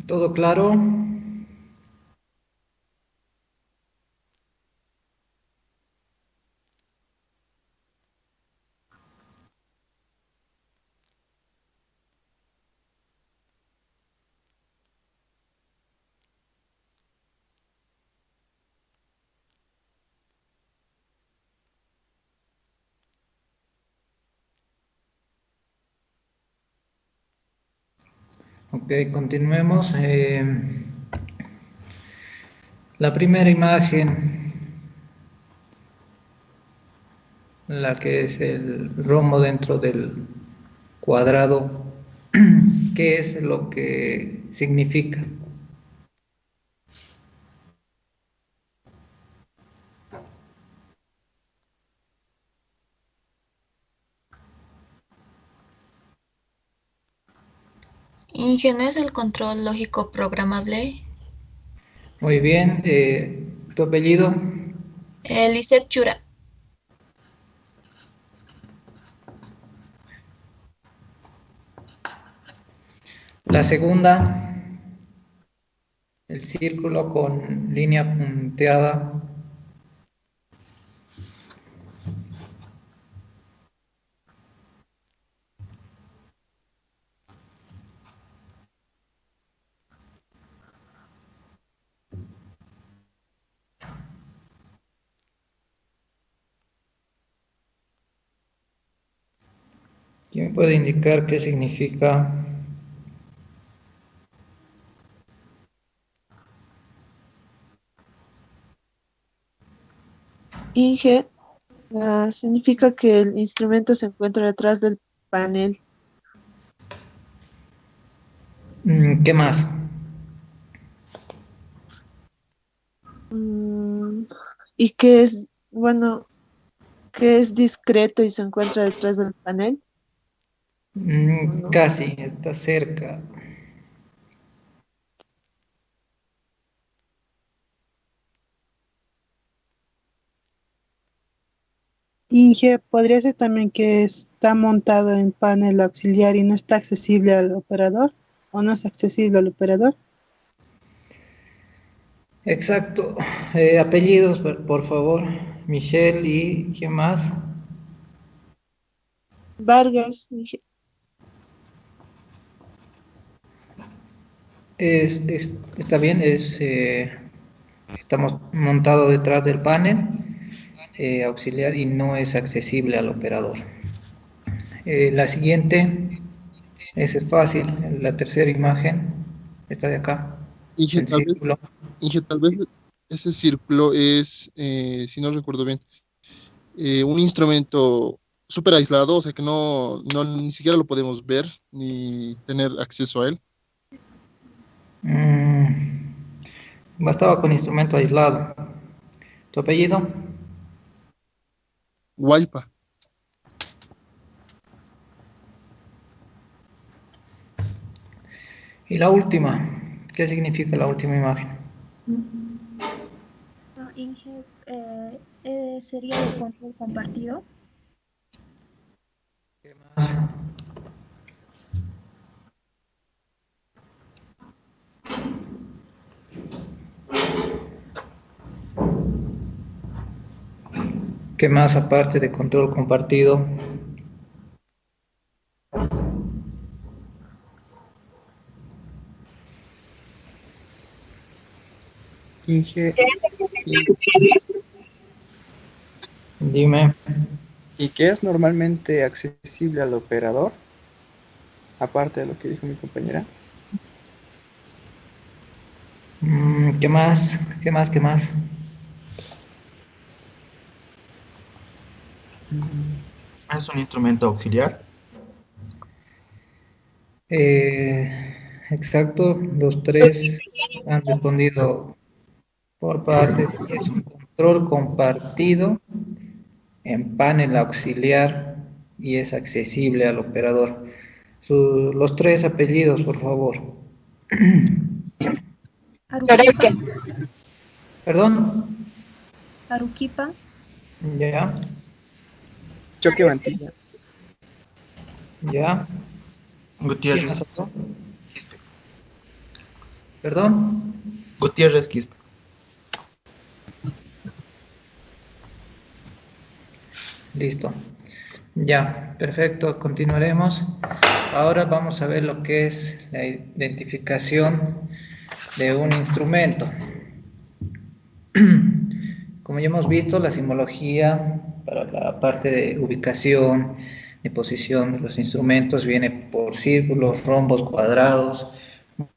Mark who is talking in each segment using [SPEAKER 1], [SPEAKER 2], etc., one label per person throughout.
[SPEAKER 1] ¿Todo claro? Ok, continuemos. La primera imagen, la que es el rombo dentro del cuadrado, ¿qué es lo que significa?
[SPEAKER 2] Ingen es el control lógico programable.
[SPEAKER 1] Muy bien, ¿tu apellido?
[SPEAKER 2] Lisette Chura.
[SPEAKER 1] La segunda, el círculo con línea punteada. ¿Quién puede indicar qué significa?
[SPEAKER 3] Inge significa que el instrumento se encuentra detrás del panel.
[SPEAKER 1] ¿Qué más?
[SPEAKER 3] Mm, y que es, bueno, que es discreto y se encuentra detrás del panel, ¿o no?
[SPEAKER 1] Casi, está cerca.
[SPEAKER 4] Inge, podría ser también que está montado en panel auxiliar y no está accesible al operador, o no es accesible al operador.
[SPEAKER 1] Exacto. Apellidos, por favor. Michelle y ¿quién más?
[SPEAKER 3] Vargas, Inge.
[SPEAKER 1] Está bien, estamos montados detrás del panel auxiliar y no es accesible al operador. La siguiente, esa es fácil, la tercera imagen, esta de acá,
[SPEAKER 5] Inge,
[SPEAKER 1] el
[SPEAKER 5] tal vez,
[SPEAKER 1] círculo.
[SPEAKER 5] Inge, tal vez ese círculo es, si no recuerdo bien, un instrumento súper aislado, o sea que ni siquiera lo podemos ver ni tener acceso a él.
[SPEAKER 1] Mm, Bastaba con instrumento aislado. ¿Tu apellido?
[SPEAKER 5] Guaypa.
[SPEAKER 1] Y la última, ¿qué significa la última imagen?
[SPEAKER 6] No, Inge, sería de control compartido.
[SPEAKER 1] ¿Qué más? ¿Qué más aparte de control compartido?
[SPEAKER 7] Inge, ¿y,
[SPEAKER 1] Dime.
[SPEAKER 7] y qué es normalmente accesible al operador? Aparte de lo que dijo mi compañera.
[SPEAKER 1] ¿Qué más? ¿Qué más? ¿Qué más?
[SPEAKER 8] Es un instrumento auxiliar.
[SPEAKER 1] Eh, exacto, los tres han respondido por partes. Es un control compartido en panel auxiliar y es accesible al operador. Los tres apellidos, por favor.
[SPEAKER 6] Aruquipa,
[SPEAKER 1] Perdón,
[SPEAKER 6] Aruquipa,
[SPEAKER 1] ya,
[SPEAKER 7] Choque Mantilla.
[SPEAKER 1] ya. ¿Quién más
[SPEAKER 8] Gutiérrez.
[SPEAKER 1] habló?
[SPEAKER 8] Quispe.
[SPEAKER 1] ¿Perdón?
[SPEAKER 8] Gutiérrez Quispe.
[SPEAKER 1] Listo. Ya, perfecto. Continuaremos. Ahora vamos a ver lo que es la identificación de un instrumento. Como ya hemos visto, la simbología para la parte de ubicación, de posición de los instrumentos viene por círculos, rombos, cuadrados,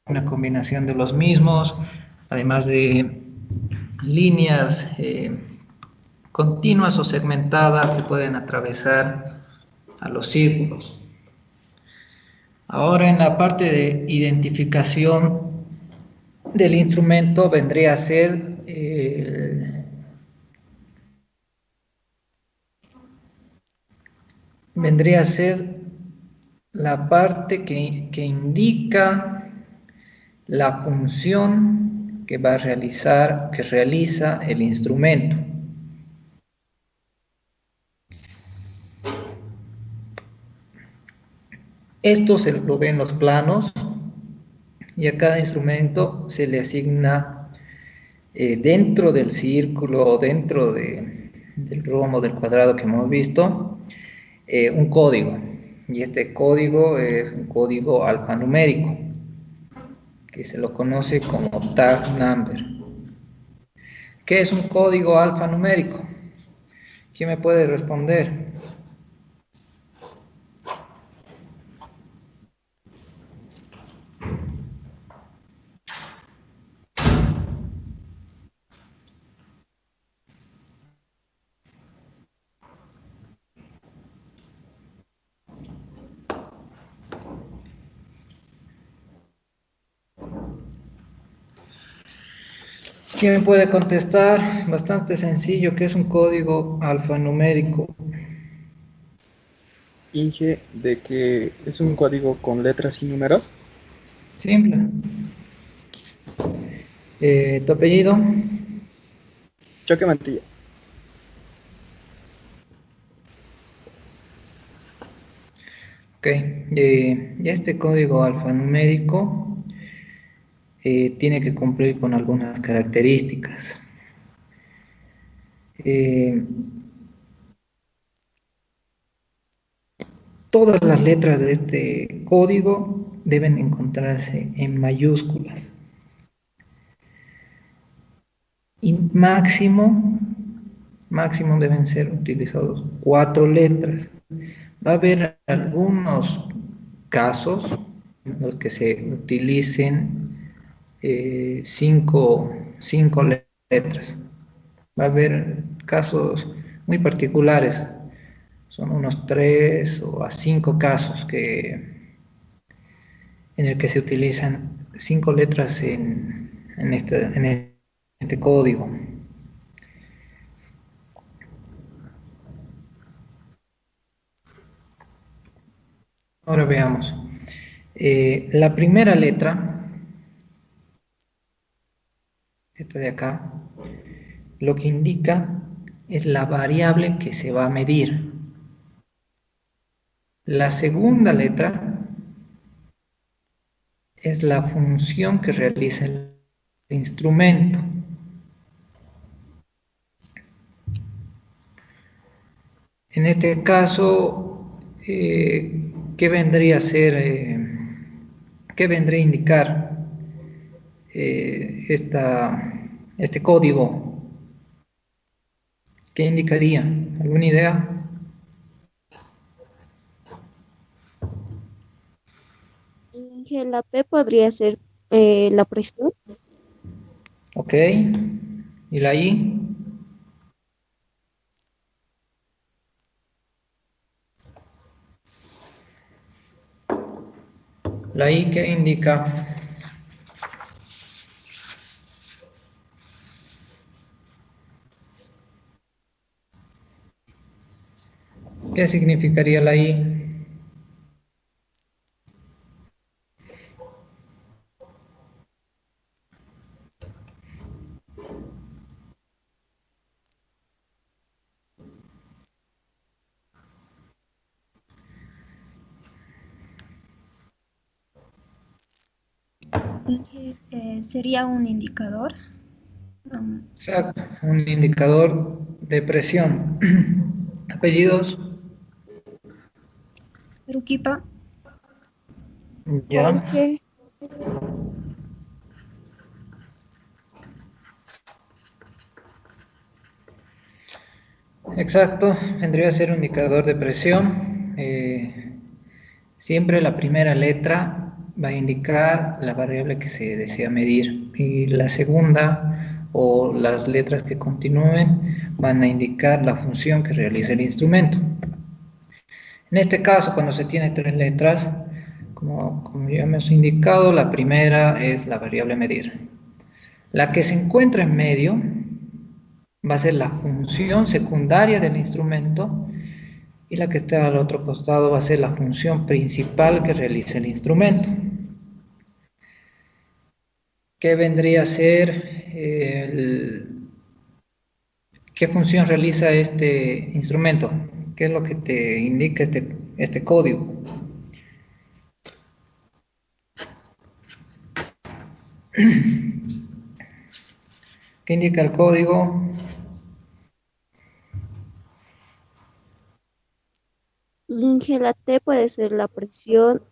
[SPEAKER 1] una combinación de los mismos, además de líneas continuas o segmentadas que pueden atravesar a los círculos. Ahora en la parte de identificación del instrumento vendría a ser la parte que indica la función que va a realizar, que realiza el instrumento. Esto se lo ve en los planos y a cada instrumento se le asigna dentro del círculo o dentro del rombo, del cuadrado que hemos visto, un código. Y este código es un código alfanumérico, que se lo conoce como tag number. ¿Qué es un código alfanumérico? ¿Quién me puede responder? ¿Quién me puede contestar? Bastante sencillo, ¿qué es un código alfanumérico?
[SPEAKER 7] Inge, de que es un código con letras y números.
[SPEAKER 1] Simple. ¿Tu apellido?
[SPEAKER 7] Choque Mantilla.
[SPEAKER 1] Ok. Este código alfanumérico tiene que cumplir con algunas características. Eh, Todas las letras de este código deben encontrarse en mayúsculas. Y máximo deben ser utilizados 4 letras. Va a haber algunos casos en los que se utilicen 5 letras. Va a haber casos muy particulares, son unos 3 o a 5 casos en el que se utilizan 5 letras en este código. Ahora veamos. La primera letra, esta de acá, lo que indica es la variable que se va a medir. La segunda letra es la función que realiza el instrumento. En este caso, ¿qué vendría a ser, qué vendría a indicar este código? ¿Qué indicaría? ¿Alguna idea?
[SPEAKER 9] Inge, la P podría ser la presión.
[SPEAKER 1] Ok. ¿Y la I? ¿La I qué indica? ¿Qué significaría la I?
[SPEAKER 6] Sería un indicador.
[SPEAKER 1] Exacto, un indicador de presión. Apellidos,
[SPEAKER 6] Arequipa.
[SPEAKER 1] ya.
[SPEAKER 9] Jorge,
[SPEAKER 1] Exacto, vendría a ser un indicador de presión. Siempre la primera letra va a indicar la variable que se desea medir y la segunda o las letras que continúen van a indicar la función que realiza el instrumento. En este caso, cuando se tiene tres letras, como ya hemos indicado, la primera es la variable medir. La que se encuentra en medio va a ser la función secundaria del instrumento y la que está al otro costado va a ser la función principal que realiza el instrumento. ¿Qué vendría a ser qué función realiza este instrumento? ¿Qué es lo que te indica este código? ¿Qué indica el código?
[SPEAKER 9] Inge, la T puede ser la presión,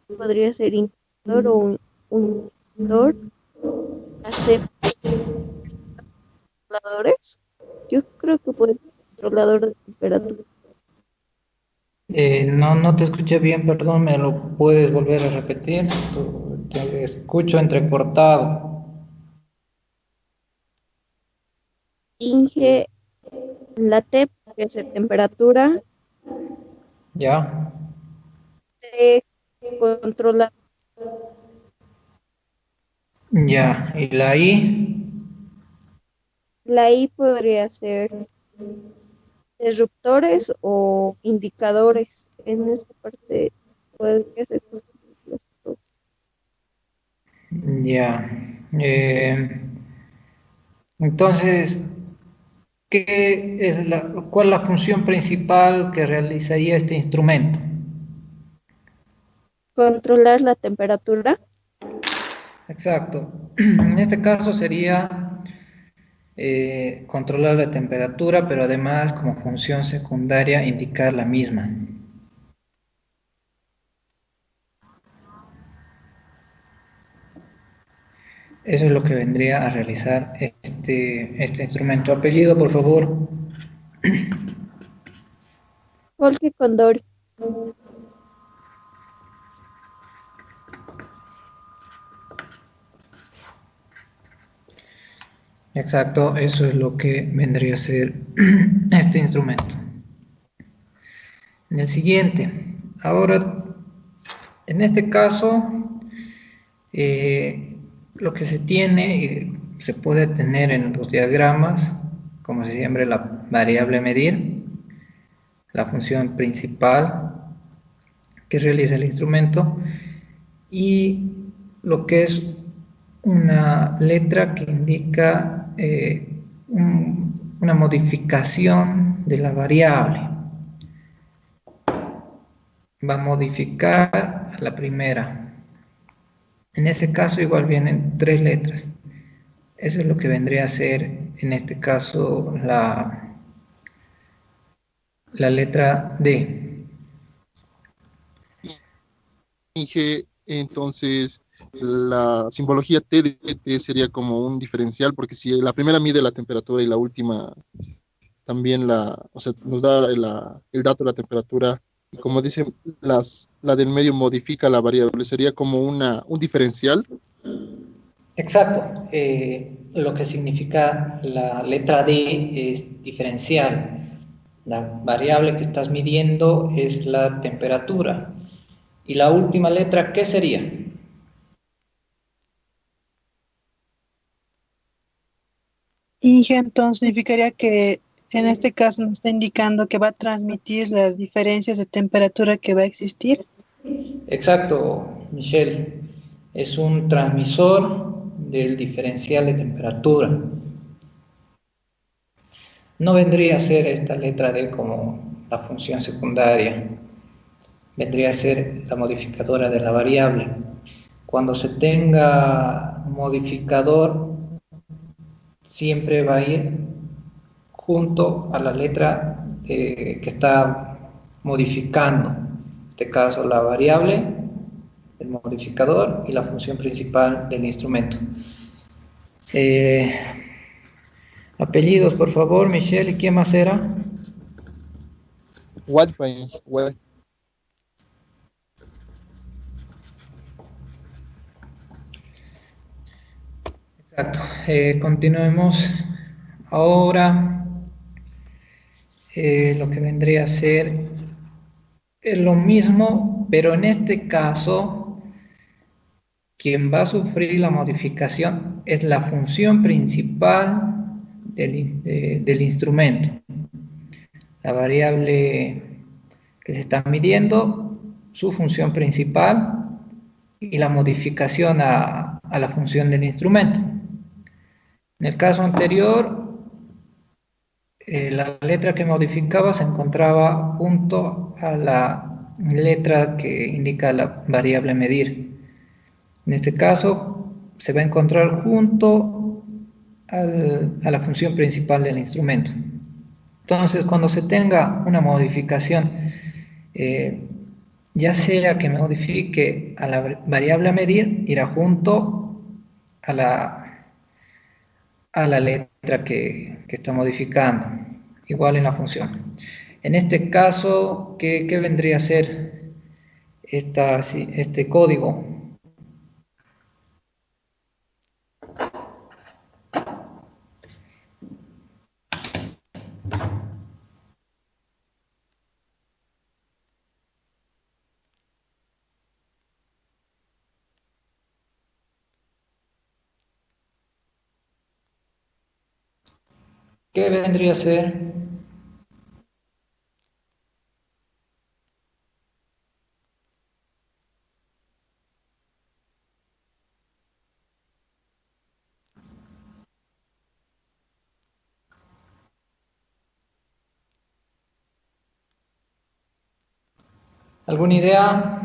[SPEAKER 9] podría ser indicador o un indicador. La C, controladores. Yo creo que puede ser controlador de temperatura.
[SPEAKER 1] No te escuché bien, perdón, ¿me lo puedes volver a repetir? Te escucho entrecortado.
[SPEAKER 9] Inge, la T podría ser temperatura.
[SPEAKER 1] ¿Ya?
[SPEAKER 9] C, controlador.
[SPEAKER 1] Ya, ¿y la I?
[SPEAKER 9] La I podría ser disruptores o indicadores. En esta parte podría ser.
[SPEAKER 1] Ya. Entonces, ¿cuál es la función principal que realizaría este instrumento?
[SPEAKER 9] Controlar la temperatura.
[SPEAKER 1] Exacto. En este caso sería controlar la temperatura, pero además como función secundaria indicar la misma. Eso es lo que vendría a realizar este instrumento. Apellido, por favor.
[SPEAKER 9] Jorge Condori.
[SPEAKER 1] Exacto, eso es lo que vendría a ser este instrumento. En el siguiente, ahora, en este caso, lo que se tiene y se puede tener en los diagramas, como siempre, la variable medir, la función principal que realiza el instrumento y lo que es una letra que indica una modificación de la variable. Va a modificar a la primera. En ese caso igual vienen tres letras. Eso es lo que vendría a ser en este caso la letra D.
[SPEAKER 5] Inge, entonces la simbología T de T sería como un diferencial, porque si la primera mide la temperatura y la última también nos da el dato de la temperatura, y como dicen, la del medio modifica la variable, sería como un diferencial.
[SPEAKER 1] Exacto. Lo que significa la letra D es diferencial. La variable que estás midiendo es la temperatura. ¿Y la última letra qué sería?
[SPEAKER 4] Inge, entonces significaría que en este caso nos está indicando que va a transmitir las diferencias de temperatura que va a existir.
[SPEAKER 1] Exacto, Michelle. Es un transmisor del diferencial de temperatura. No vendría a ser esta letra D como la función secundaria. Vendría a ser la modificadora de la variable. cuando se tenga modificador, siempre va a ir junto a la letra que está modificando. En este caso, la variable, el modificador y la función principal del instrumento. Apellidos, por favor, Michelle, ¿y quién más era?
[SPEAKER 5] White, White.
[SPEAKER 1] Exacto. Continuemos ahora. Lo que vendría a ser es lo mismo, pero en este caso, quien va a sufrir la modificación es la función principal del instrumento. La variable que se está midiendo, su función principal y la modificación a la función del instrumento. En el caso anterior, la letra que modificaba se encontraba junto a la letra que indica la variable medir. En este caso, se va a encontrar junto a la función principal del instrumento. Entonces, cuando se tenga una modificación, ya sea que modifique a la variable a medir, irá junto a la letra que está modificando, igual en la función. En este caso, ¿qué vendría a ser este código? ¿Qué vendría a ser? ¿Alguna idea?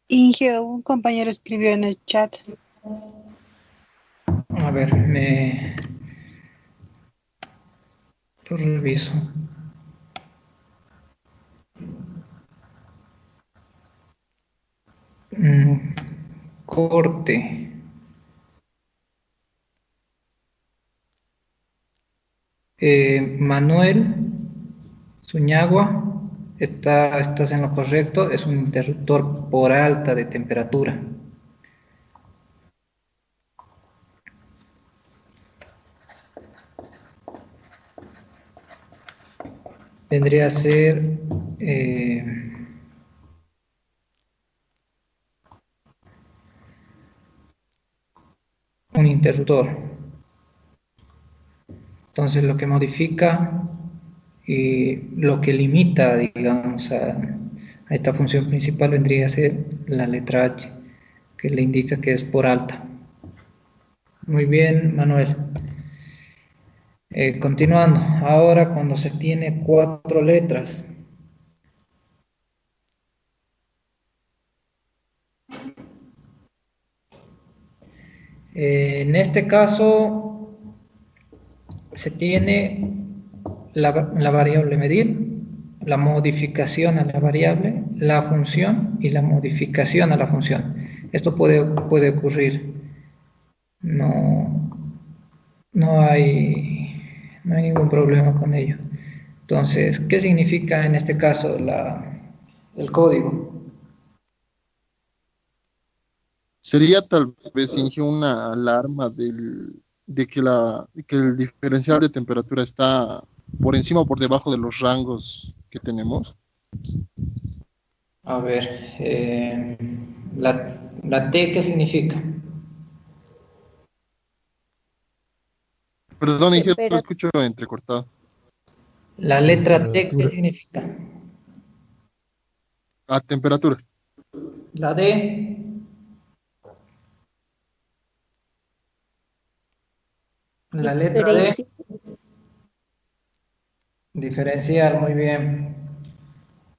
[SPEAKER 4] Inge, un compañero escribió en el chat.
[SPEAKER 1] A ver, lo reviso. Corte. Manuel Zuñagua, estás en lo correcto, es un interruptor por alta de temperatura. Vendría a ser un interruptor. Entonces lo que modifica y lo que limita, digamos, a esta función principal vendría a ser la letra H, que le indica que es por alta. Muy bien, Manuel. Continuando, ahora cuando se tiene 4 letras, en este caso se tiene la variable medir, la modificación a la variable, la función y la modificación a la función. Esto puede ocurrir. No hay ningún problema con ello. Entonces, ¿qué significa en este caso el código?
[SPEAKER 5] Sería tal vez, Inge, una alarma de que el diferencial de temperatura está por encima o por debajo de los rangos que tenemos.
[SPEAKER 1] A ver, la T, ¿qué significa?
[SPEAKER 5] Perdón, Inge, lo
[SPEAKER 9] Temperatura.
[SPEAKER 5] escucho entrecortado.
[SPEAKER 1] La letra T, ¿qué significa?
[SPEAKER 5] A temperatura.
[SPEAKER 1] La D. La letra D,
[SPEAKER 9] Diferencia.
[SPEAKER 1] diferenciar, muy bien.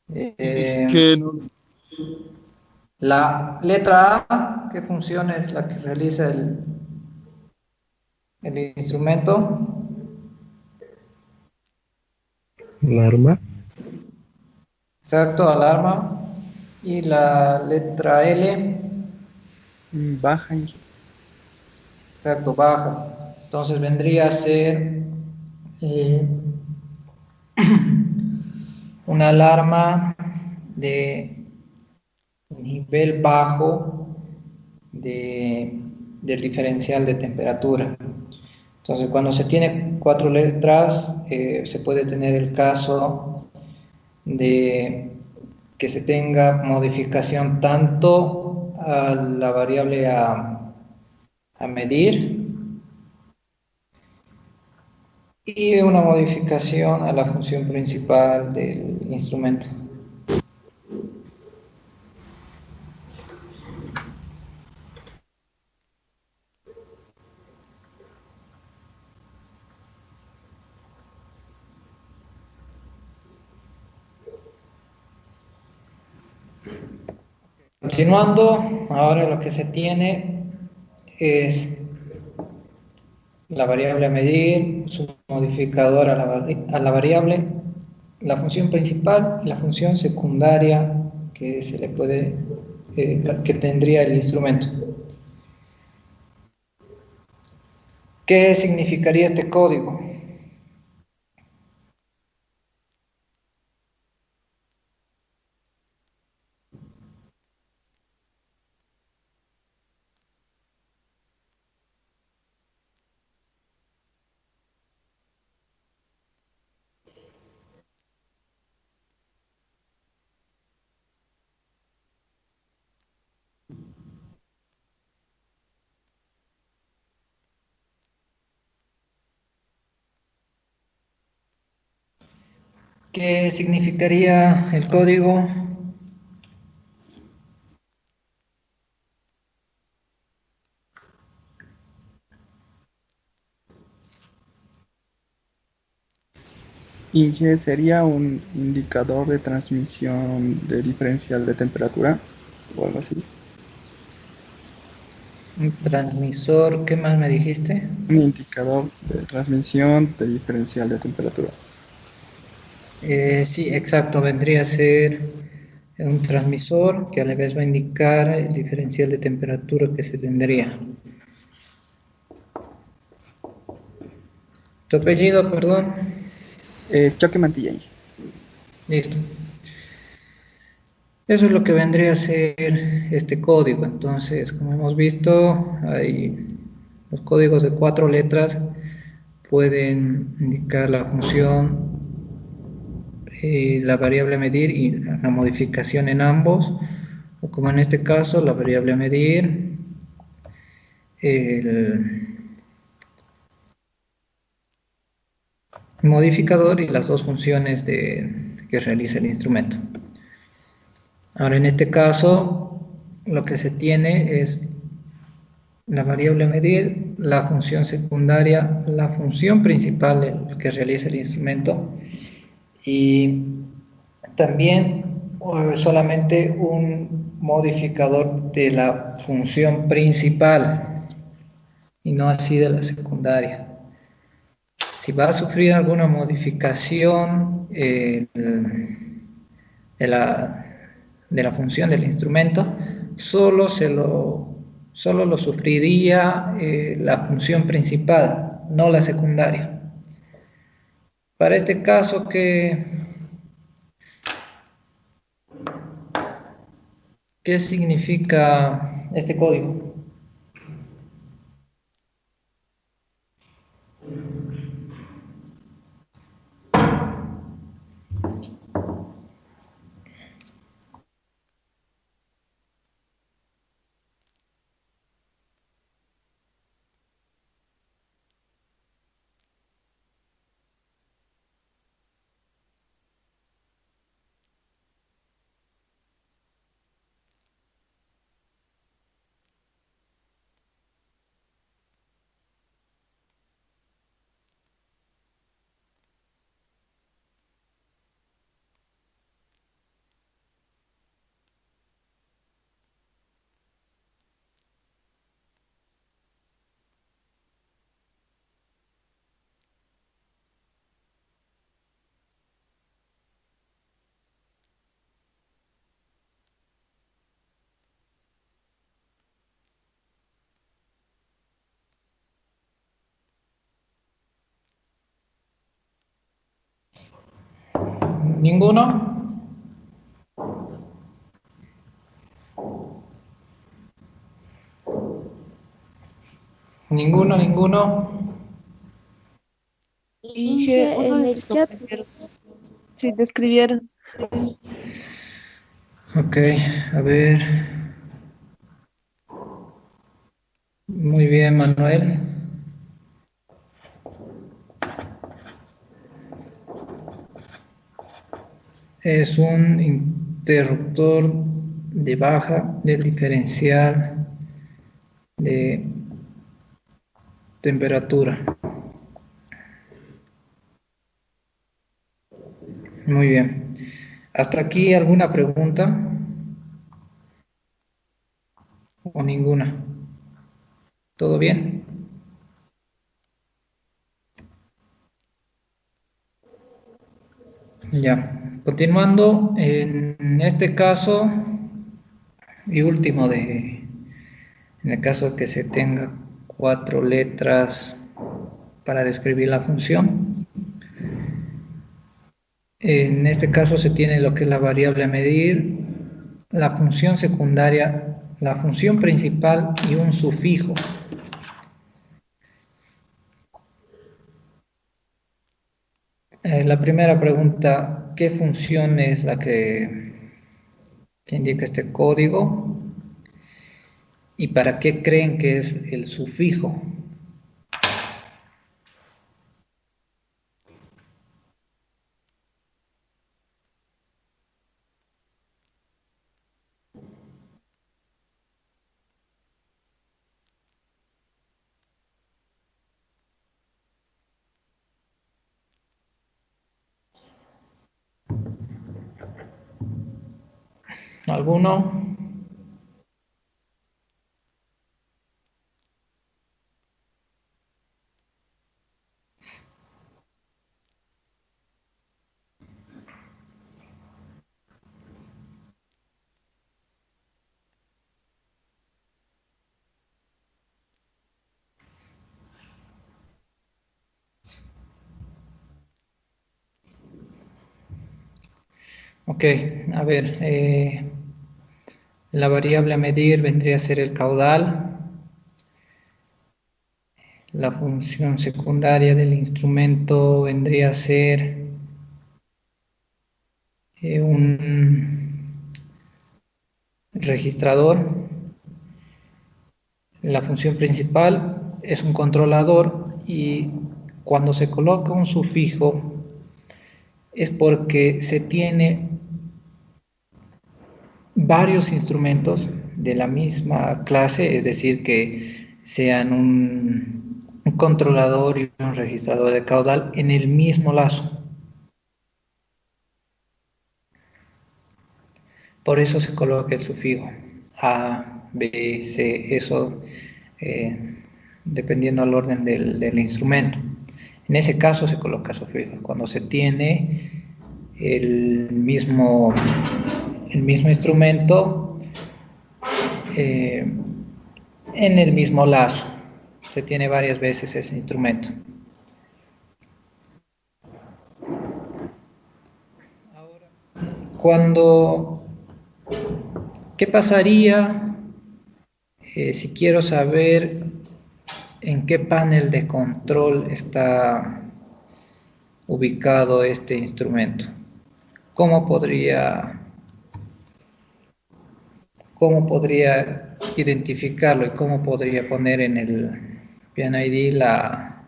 [SPEAKER 5] Es que no,
[SPEAKER 1] La letra A, ¿qué función es la que realiza el instrumento?
[SPEAKER 10] Alarma.
[SPEAKER 1] Exacto, alarma. Y la letra L,
[SPEAKER 7] Baja, Inge.
[SPEAKER 1] exacto, baja. Entonces vendría a ser eh, una alarma de nivel bajo del diferencial de temperatura. Entonces, cuando se tiene 4 letras, se puede tener el caso de que se tenga modificación tanto a la variable a medir y una modificación a la función principal del instrumento. Continuando, ahora lo que se tiene es la variable a medir, su modificador a la variable, la función principal y la función secundaria que se le puede, que tendría el instrumento. ¿Qué significaría este código? ¿Qué significaría el código?
[SPEAKER 7] Inge sería un indicador de transmisión de diferencial de temperatura o algo así.
[SPEAKER 1] Un transmisor, ¿qué más me dijiste?
[SPEAKER 7] Un indicador de transmisión de diferencial de temperatura.
[SPEAKER 1] Sí, exacto, vendría a ser un transmisor que a la vez va a indicar el diferencial de temperatura que se tendría. ¿Tu apellido, perdón?
[SPEAKER 7] Choque Mantilla, Inge.
[SPEAKER 1] Listo. Eso es lo que vendría a ser este código. Entonces, como hemos visto, hay los códigos de 4 letras pueden indicar la función, la variable medir y la modificación en ambos, o como en este caso, la variable medir, el modificador y las dos funciones que realiza el instrumento. Ahora, en este caso, lo que se tiene es la variable medir, la función secundaria, la función principal que realiza el instrumento y también solamente un modificador de la función principal y no así de la secundaria. Si va a sufrir alguna modificación de la función del instrumento, solo lo sufriría la función principal, no la secundaria. Para este caso, ¿qué significa este código? ¿Ninguno? ¿Ninguno?
[SPEAKER 3] Inge, uno
[SPEAKER 6] En
[SPEAKER 3] de
[SPEAKER 6] el
[SPEAKER 3] tus
[SPEAKER 6] chat.
[SPEAKER 3] compañeros. Sí, te escribieron.
[SPEAKER 1] Ok, a ver. Muy bien, Manuel. Es un interruptor de baja del diferencial de temperatura. Muy bien. ¿Hasta aquí alguna pregunta o ninguna? ¿Todo bien? Ya. Continuando, en este caso y último en el caso de que se tenga 4 letras para describir la función. En este caso se tiene lo que es la variable a medir, la función secundaria, la función principal y un sufijo. La primera pregunta, ¿qué función es la que indica este código? ¿Y para qué creen que es el sufijo? ¿Alguno? Ok, a ver, la variable a medir vendría a ser el caudal. La función secundaria del instrumento vendría a ser un registrador. La función principal es un controlador y cuando se coloca un sufijo es porque se tiene varios instrumentos de la misma clase, es decir, que sean un controlador y un registrador de caudal en el mismo lazo. Por eso se coloca el sufijo A, B, C, eso dependiendo al orden del instrumento. En ese caso se coloca sufijo. Cuando se tiene el mismo instrumento en el mismo lazo. Se tiene varias veces ese instrumento. Ahora, ¿qué pasaría si quiero saber en qué panel de control está ubicado este instrumento? ¿Cómo podría identificarlo y cómo podría poner en el Piano ID la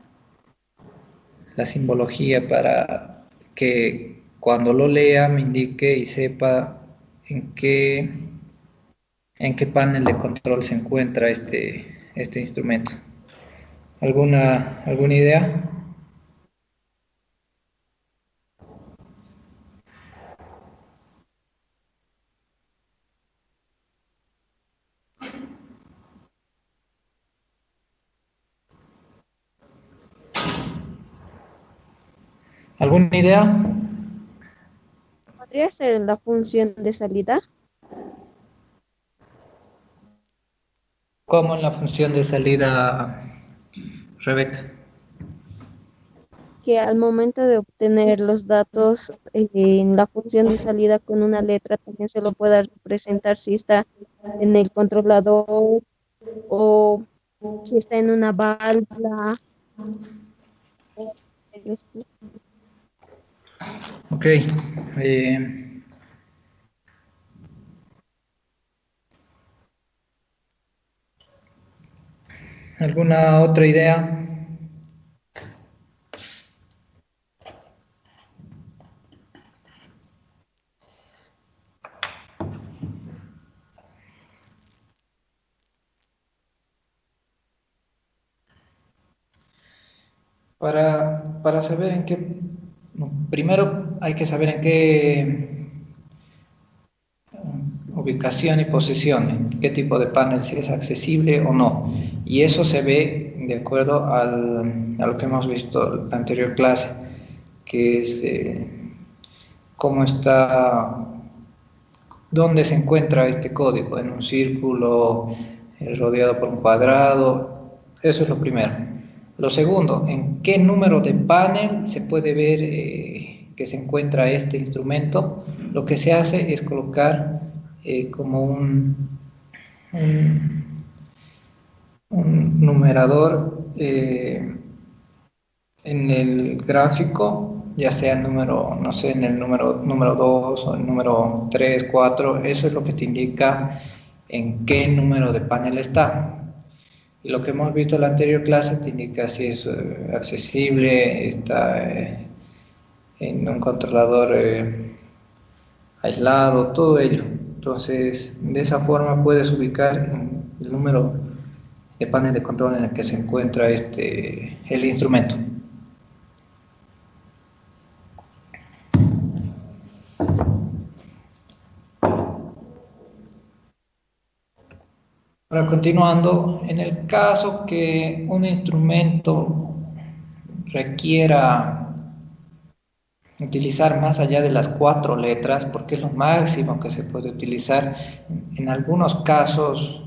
[SPEAKER 1] simbología para que cuando lo lea me indique y sepa en qué panel de control se encuentra este instrumento? ¿Alguna idea? ¿Alguna idea?
[SPEAKER 9] ¿Podría ser la función de salida?
[SPEAKER 1] ¿Cómo en la función de salida, Rebeca?
[SPEAKER 9] que al momento de obtener los datos en la función de salida con una letra, también se lo pueda representar si está en el controlador o si está en una válvula.
[SPEAKER 1] Ok. ¿Alguna otra idea? Para saber en qué, primero hay que saber en qué ubicación y posición, en qué tipo de panel, si es accesible o no. Y eso se ve de acuerdo a lo que hemos visto en la anterior clase, que es cómo está, dónde se encuentra este código, en un círculo, rodeado por un cuadrado. Eso es lo primero. Lo segundo, en qué número de panel se puede ver que se encuentra este instrumento. Lo que se hace es colocar como un numerador en el gráfico, ya sea número, no sé, en el número 2 o el número 3, 4, eso es lo que te indica en qué número de panel está. Y lo que hemos visto en la anterior clase te indica si es accesible, está en un controlador aislado, todo ello. Entonces, de esa forma puedes ubicar el número de panel de control en el que se encuentra el instrumento. Ahora, continuando, en el caso que un instrumento requiera utilizar más allá de las 4 letras, porque es lo máximo que se puede utilizar, en algunos casos,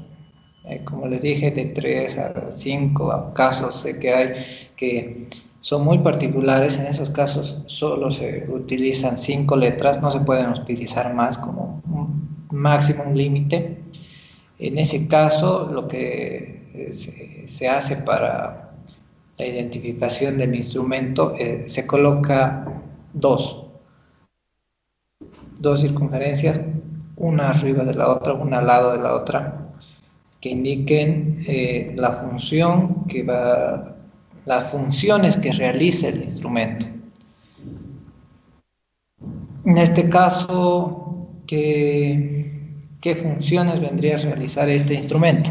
[SPEAKER 1] como les dije, de 3 a 5 casos sé que hay que son muy particulares. En esos casos solo se utilizan 5 letras, no se pueden utilizar más, como un máximo, un límite. En ese caso, lo que se hace para la identificación del instrumento, se coloca dos circunferencias, una arriba de la otra, una al lado de la otra, que indiquen la función las funciones que realiza el instrumento. En este caso, ¿qué funciones vendría a realizar este instrumento?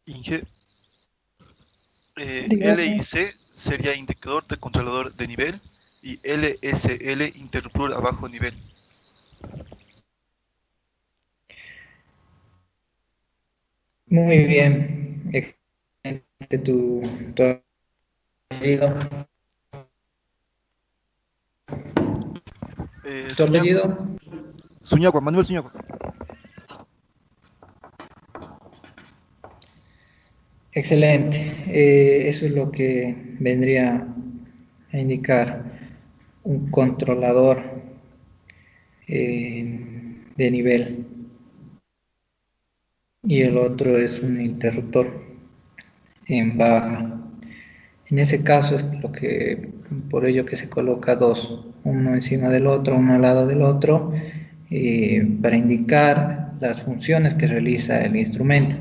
[SPEAKER 11] Inge,
[SPEAKER 4] Dígame.
[SPEAKER 11] L y C sería indicador de controlador de nivel y LSL interruptor a bajo nivel.
[SPEAKER 1] Muy bien, excelente tu apellido. ¿Tu apellido?
[SPEAKER 11] Zuñagua, Manuel Zuñagua.
[SPEAKER 1] Excelente, eso es lo que vendría a indicar un controlador de nivel, y el otro es un interruptor en baja. En ese caso es por ello que se coloca dos, uno encima del otro, uno al lado del otro, para indicar las funciones que realiza el instrumento,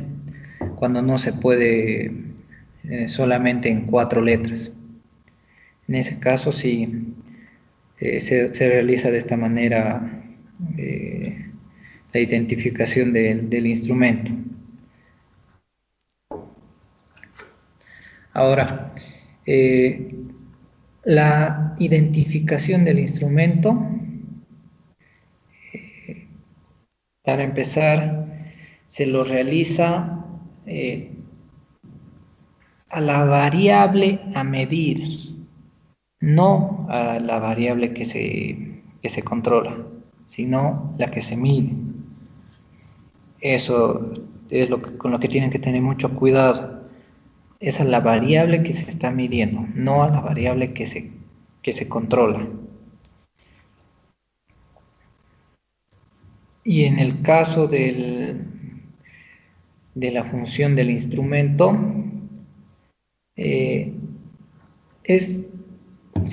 [SPEAKER 1] cuando no se puede solamente en 4 letras. En ese caso sí se realiza de esta manera la identificación del instrumento. Ahora, la identificación del instrumento, para empezar, se lo realiza a la variable a medir, no a la variable que se controla, sino la que se mide. Eso es con lo que tienen que tener mucho cuidado. es a la variable que se está midiendo, no a la variable que se controla. Y en el caso de la función del instrumento, se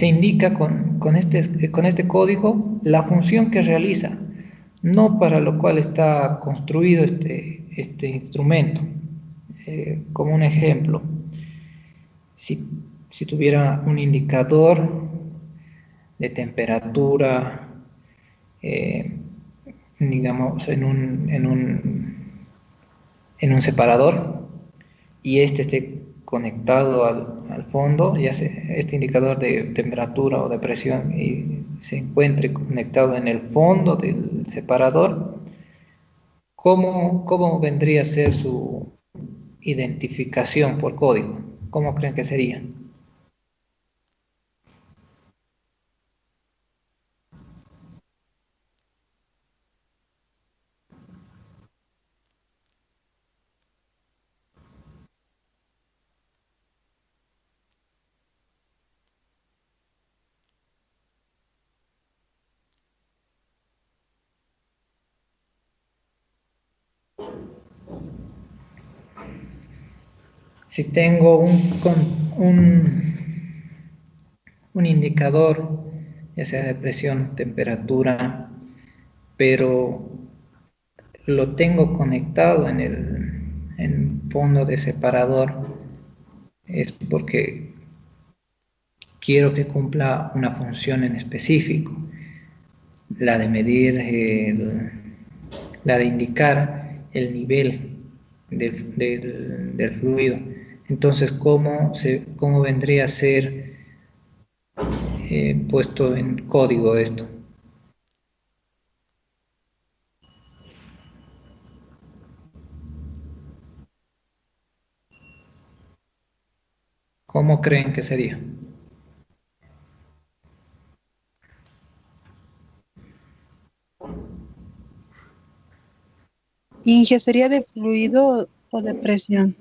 [SPEAKER 1] indica con este código la función que realiza, no para lo cual está construido este instrumento. Como un ejemplo, si tuviera un indicador de temperatura, digamos, en un separador, y este esté conectado al fondo, ya sea este indicador de temperatura o de presión, y se encuentre conectado en el fondo del separador, ¿cómo vendría a ser su identificación por código? ¿Cómo creen que sería? Si tengo un indicador, ya sea de presión, temperatura, pero lo tengo conectado en el fondo de separador, es porque quiero que cumpla una función en específico, la de medir, la de indicar el nivel del fluido. Entonces, ¿cómo vendría a ser puesto en código esto? ¿Cómo creen que sería?
[SPEAKER 4] Inge, ¿sería de fluido o de presión?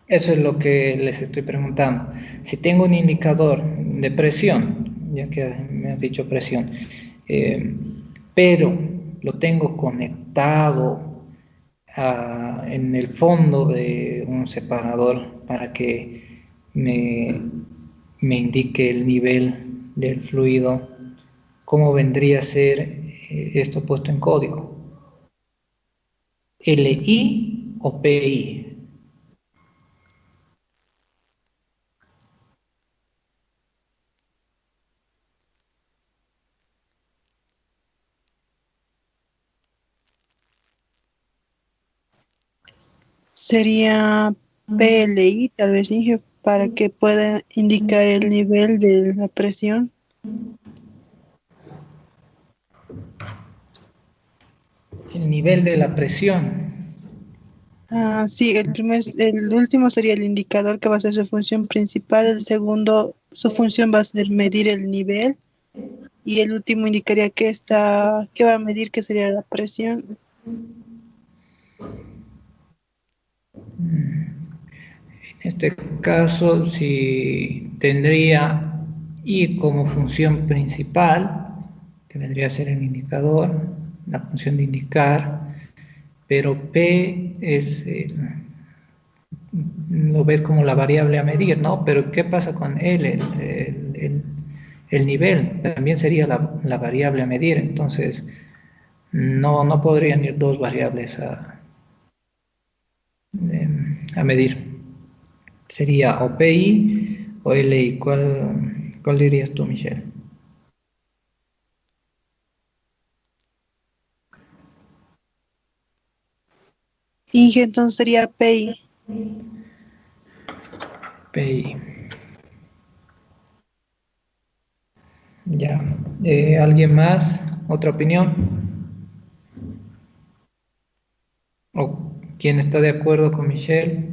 [SPEAKER 1] Eso es lo que les estoy preguntando. Si tengo un indicador de presión, ya que me has dicho presión, eh, pero lo tengo conectado en el fondo de un separador para que me indique el nivel del fluido, ¿cómo vendría a ser esto puesto en código? ¿LI o PI?
[SPEAKER 4] Sería PLI, tal vez, Inge, para que pueda indicar el nivel de la presión.
[SPEAKER 1] El nivel de la presión.
[SPEAKER 4] Ah, sí, el último sería el indicador que va a ser su función principal. El segundo, su función va a ser medir el nivel. Y el último indicaría que va a medir, que sería la presión.
[SPEAKER 1] En este caso, si tendría I como función principal, que vendría a ser el indicador, la función de indicar, pero P lo ves como la variable a medir, ¿no? Pero ¿qué pasa con L? El nivel también sería la variable a medir, entonces no podrían ir dos variables a medir. Sería o PI o LI. ¿Cuál dirías tú, Michelle?
[SPEAKER 4] Inge, entonces sería PI.
[SPEAKER 1] PI. Ya. ¿Alguien más? ¿Otra opinión? ¿O quién está de acuerdo con Michelle?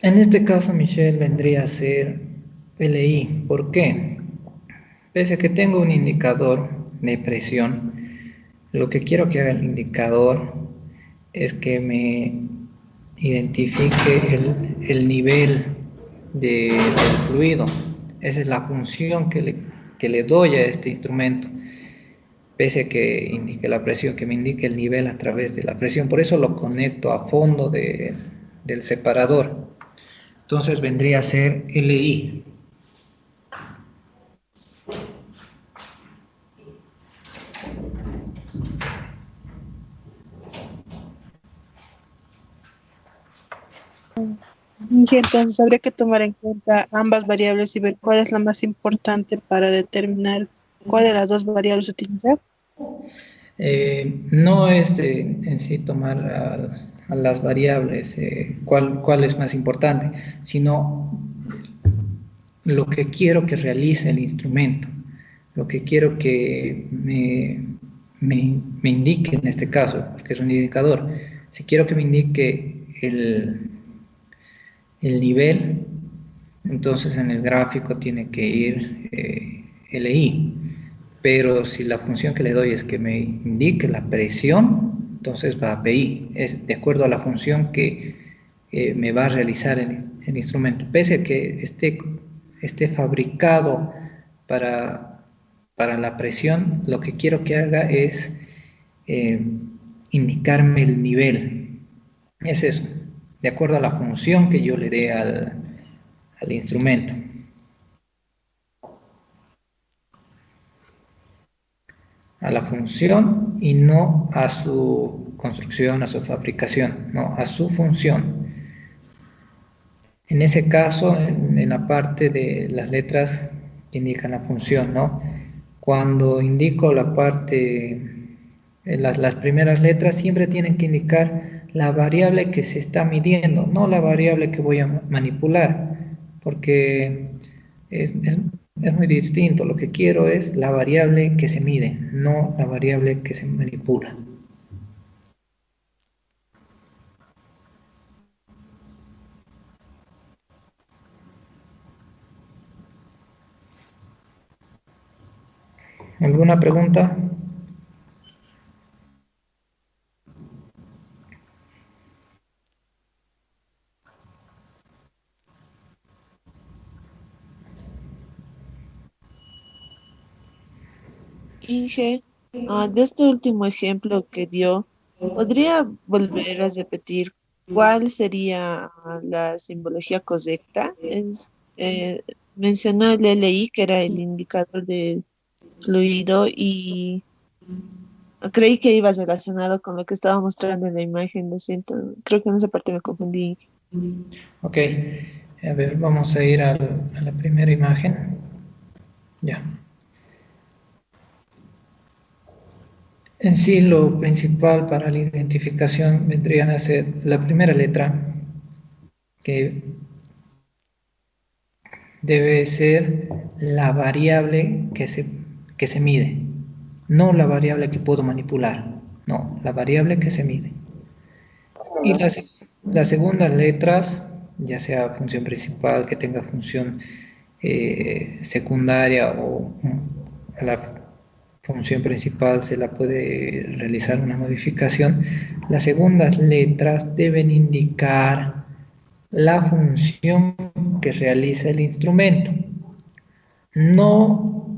[SPEAKER 1] En este caso, Michelle, vendría a ser LI. ¿Por qué? Pese a que tengo un indicador de presión, lo que quiero que haga el indicador es que me identifique el nivel del fluido. Esa es la función que le doy a este instrumento. Pese a que indique la presión, que me indique el nivel a través de la presión. Por eso lo conecto a fondo del separador. Entonces vendría a ser LI.
[SPEAKER 4] Y entonces habría que tomar en cuenta ambas variables y ver cuál es la más importante para determinar cuál de las dos variables utilizar.
[SPEAKER 1] No es en sí tomar a las variables, cuál es más importante, sino lo que quiero que realice el instrumento, lo que quiero que me indique en este caso, porque es un indicador. Si quiero que me indique el nivel, entonces en el gráfico tiene que ir LI. Pero si la función que le doy es que me indique la presión, entonces va a PI. Es de acuerdo a la función que me va a realizar el instrumento. Pese a que esté fabricado para la presión, lo que quiero que haga es indicarme el nivel. Es eso, de acuerdo a la función que yo le dé al instrumento. A la función y no a su construcción, a su fabricación, no, a su función. En ese caso, en la parte de las letras que indican la función, ¿no? Cuando indico la parte, las primeras letras siempre tienen que indicar la variable que se está midiendo, no la variable que voy a manipular, porque es muy distinto. Lo que quiero es la variable que se mide, no la variable que se manipula. ¿Alguna pregunta?
[SPEAKER 3] Inge, de este último ejemplo que dio, ¿podría volver a repetir cuál sería la simbología correcta? Mencionó el LI, que era el indicador del fluido, y creí que iba relacionado con lo que estaba mostrando en la imagen, lo siento, creo que en esa parte me confundí.
[SPEAKER 1] Ok, a ver, vamos a ir a la primera imagen. Ya. En sí, lo principal para la identificación vendrían a ser la primera letra, que debe ser la variable que se mide, no la variable que puedo manipular, no, la variable que se mide. Y las segundas letras, ya sea función principal, que tenga función secundaria o a la función principal se la puede realizar una modificación, las segundas letras deben indicar la función que realiza el instrumento, no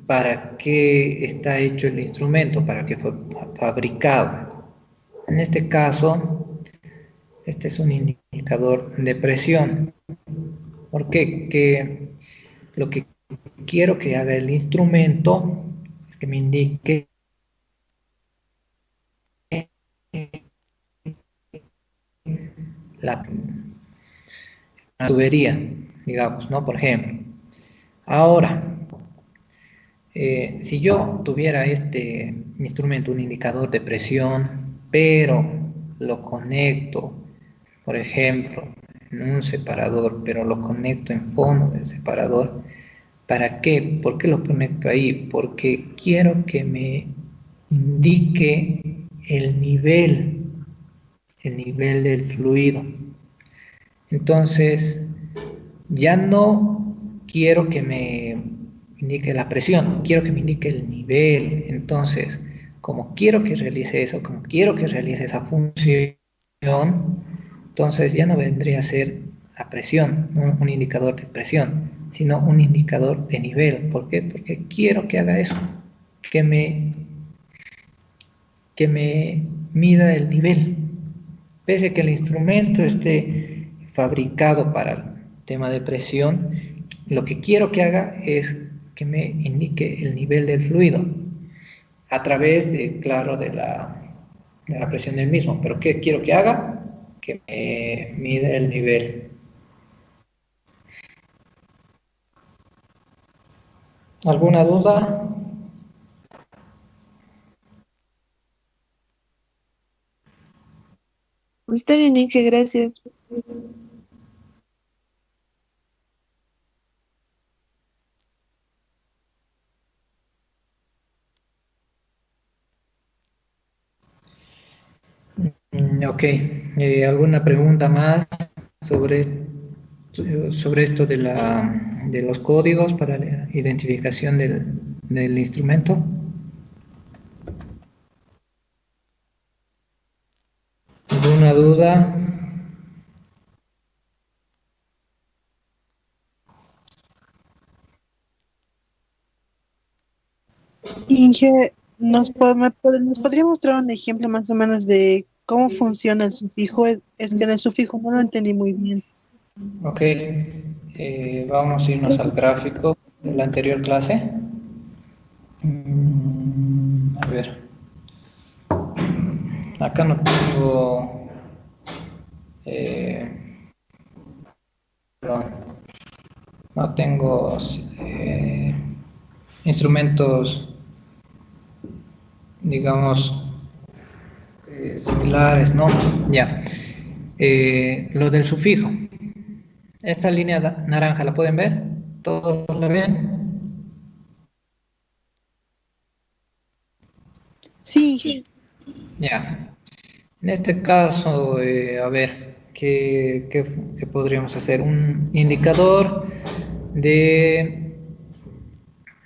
[SPEAKER 1] para qué está hecho el instrumento, para qué fue fabricado. En este caso, este es un indicador de presión. ¿Por qué? Que lo que quiero que haga el instrumento es que me indique la tubería, digamos, ¿no? Por ejemplo. Ahora, si yo tuviera este instrumento, un indicador de presión, pero lo conecto, por ejemplo, en un separador, pero lo conecto en fondo del separador, ¿para qué? ¿Por qué lo conecto ahí? Porque quiero que me indique el nivel del fluido. Entonces, ya no quiero que me indique la presión, quiero que me indique el nivel. Entonces, como quiero que realice eso, como quiero que realice esa función, entonces ya no vendría a ser la presión, no un indicador de presión, sino un indicador de nivel. ¿Por qué? Porque quiero que haga eso, que me mida el nivel. Pese a que el instrumento esté fabricado para el tema de presión, lo que quiero que haga es que me indique el nivel del fluido a través de, claro, de la presión del mismo. ¿Pero qué quiero que haga? Que me mida el nivel. ¿Alguna duda?
[SPEAKER 3] Está bien, Inge, gracias.
[SPEAKER 1] Ok. ¿Alguna pregunta más sobre, sobre esto de los códigos para la identificación del instrumento? ¿Alguna duda?
[SPEAKER 4] Inge, ¿nos podría mostrar un ejemplo más o menos de cómo funciona el sufijo? Es que en el sufijo no lo entendí muy bien.
[SPEAKER 1] Ok, vamos a irnos al gráfico de la anterior clase. A ver, acá no tengo, perdón, no tengo instrumentos, digamos, similares, ¿no? Ya. Lo del sufijo. Esta línea naranja, ¿la pueden ver? ¿Todos la ven?
[SPEAKER 4] Sí.
[SPEAKER 1] Ya. En este caso, a ver, ¿qué podríamos hacer? Un indicador de,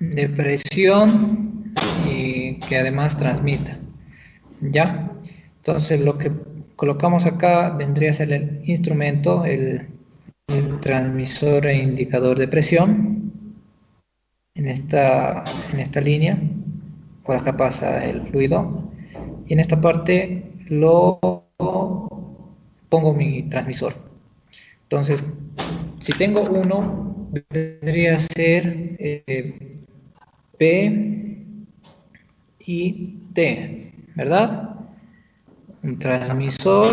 [SPEAKER 1] de presión y que además transmita. ¿Ya? Entonces lo que colocamos acá vendría a ser el instrumento, el transmisor e indicador de presión en esta línea. Por acá pasa el fluido y en esta parte lo pongo mi transmisor. Entonces, si tengo uno, vendría a ser P y T, ¿verdad? Un transmisor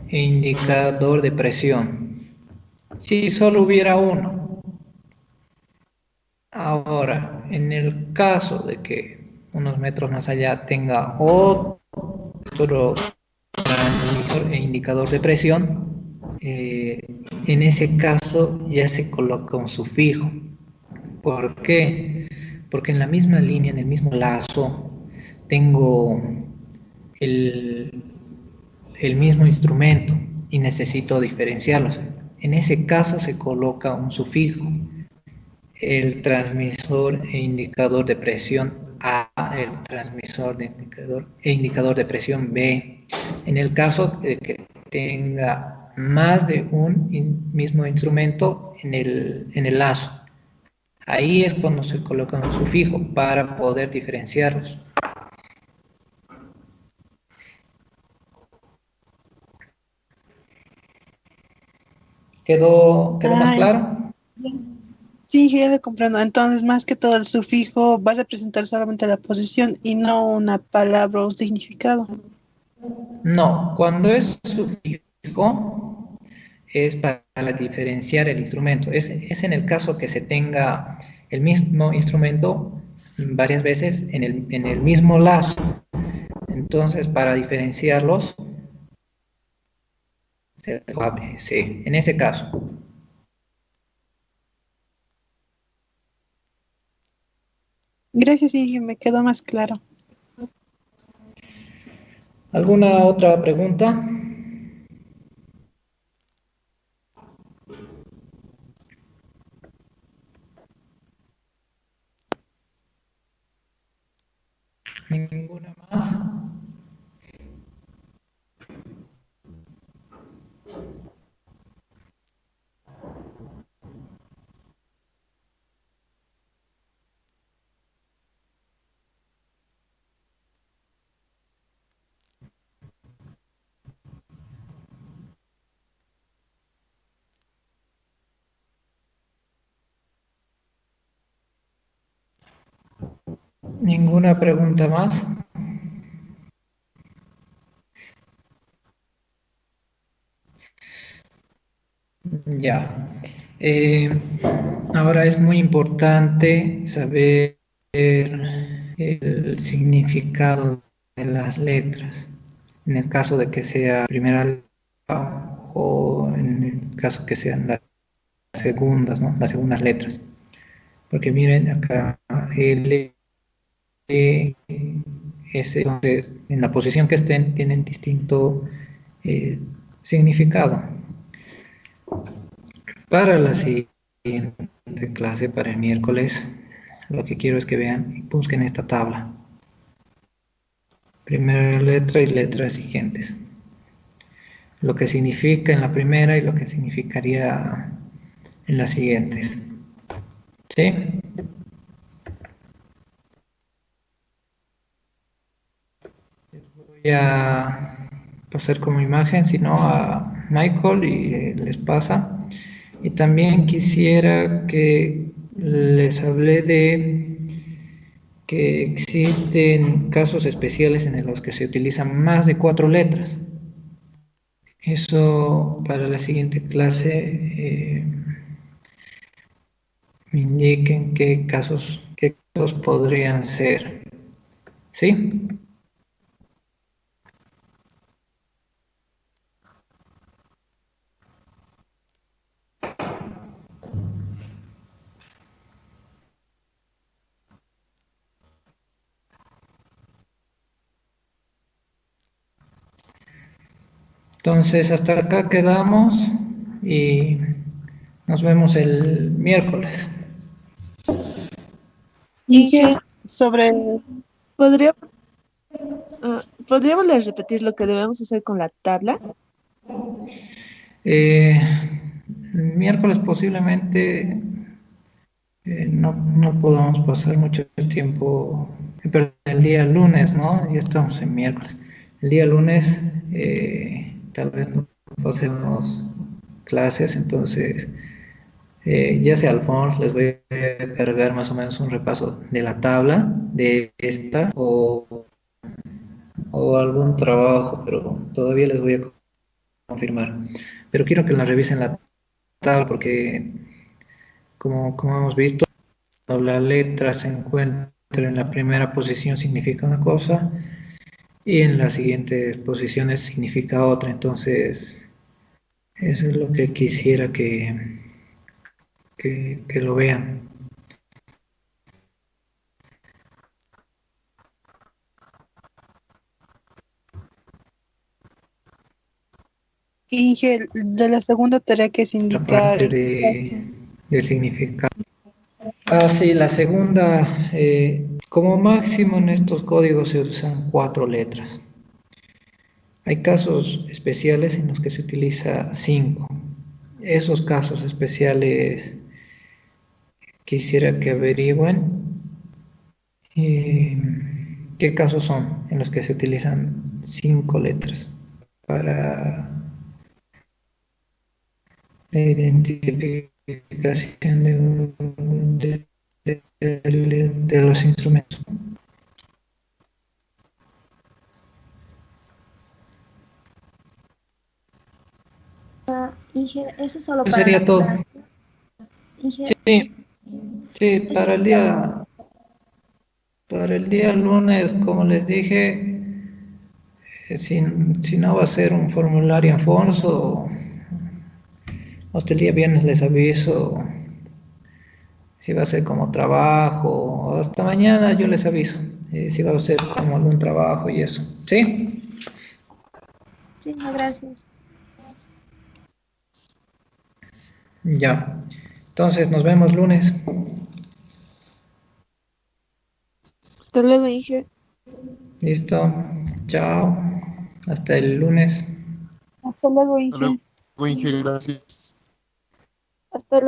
[SPEAKER 1] e indicador de presión. Si solo hubiera uno. Ahora, en el caso de que unos metros más allá tenga otro transmisor e indicador de presión, en ese caso ya se coloca un sufijo. ¿Por qué? Porque en la misma línea, en el mismo lazo, tengo el, el mismo instrumento y necesito diferenciarlos. En ese caso se coloca un sufijo. El transmisor e indicador de presión A, el transmisor de indicador e indicador de presión B. En el caso de que tenga más de un mismo instrumento en el lazo, ahí es cuando se coloca un sufijo para poder diferenciarlos. ¿Quedó más claro?
[SPEAKER 4] Sí, ya lo comprendo. Entonces, más que todo, el sufijo va a representar solamente la posición y no una palabra o un significado.
[SPEAKER 1] No, cuando es sufijo es para diferenciar el instrumento. Es en el caso que se tenga el mismo instrumento varias veces en el mismo lazo. Entonces, para diferenciarlos, sí, en ese caso.
[SPEAKER 4] Gracias, Inge, me quedó más claro.
[SPEAKER 1] ¿Alguna otra pregunta? ¿Ninguna pregunta más? Ya. Ahora es muy importante saber el significado de las letras. En el caso de que sea primera letra o en el caso que sean las segundas, ¿no? Las segundas letras. Porque miren acá, L, E, S, entonces, en la posición que estén, tienen distinto significado. Para la siguiente clase, para el miércoles, lo que quiero es que vean y busquen esta tabla. Primera letra y letras siguientes. Lo que significa en la primera y lo que significaría en las siguientes. ¿Sí? Voy a pasar como imagen, si no, a Michael y les pasa. Y también quisiera que les hablé de que existen casos especiales en los que se utilizan más de 4 letras. Eso para la siguiente clase me indiquen qué casos podrían ser. ¿Sí? Entonces, hasta acá quedamos y nos vemos el miércoles.
[SPEAKER 3] Inge,
[SPEAKER 4] Sobre
[SPEAKER 3] ¿podría, ¿podríamos repetir lo que debemos hacer con la tabla?
[SPEAKER 1] El miércoles posiblemente no podamos pasar mucho tiempo, pero el día lunes, ¿no? Ya estamos en miércoles. El día lunes tal vez no pasemos clases, entonces ya sea Alfonso, les voy a cargar más o menos un repaso de la tabla de esta o algún trabajo, pero todavía les voy a confirmar. Pero quiero que la revisen la tabla porque como hemos visto, la letra se encuentra en la primera posición significa una cosa y en las siguientes posiciones significa otra. Entonces, eso es lo que quisiera que lo vean.
[SPEAKER 4] Inge, de la segunda tarea que es
[SPEAKER 1] La
[SPEAKER 4] indicar
[SPEAKER 1] parte
[SPEAKER 4] en qué caso.
[SPEAKER 1] del significado. Ah, sí, la segunda, como máximo en estos códigos se usan 4 letras. Hay casos especiales en los que se utiliza 5. Esos casos especiales quisiera que averigüen qué casos son en los que se utilizan 5 letras para la identificación de los instrumentos.
[SPEAKER 6] Inge, eso es solo
[SPEAKER 1] Eso
[SPEAKER 6] para la
[SPEAKER 1] sería todo.
[SPEAKER 6] clase. Inge,
[SPEAKER 1] Sí, sí,
[SPEAKER 6] eso sería
[SPEAKER 1] para el día lunes, como les dije, si no va a ser un formulario en Fonso, hasta el día viernes les aviso si va a ser como trabajo, o hasta mañana yo les aviso si va a ser como algún trabajo y eso. ¿Sí?
[SPEAKER 6] sí, no, gracias.
[SPEAKER 1] Ya. Entonces nos vemos lunes.
[SPEAKER 3] Hasta luego, Inge.
[SPEAKER 1] Listo. Chao. Hasta el lunes.
[SPEAKER 4] Hasta luego,
[SPEAKER 5] Hasta
[SPEAKER 4] Inge.
[SPEAKER 5] luego, Inge, gracias.
[SPEAKER 3] Hasta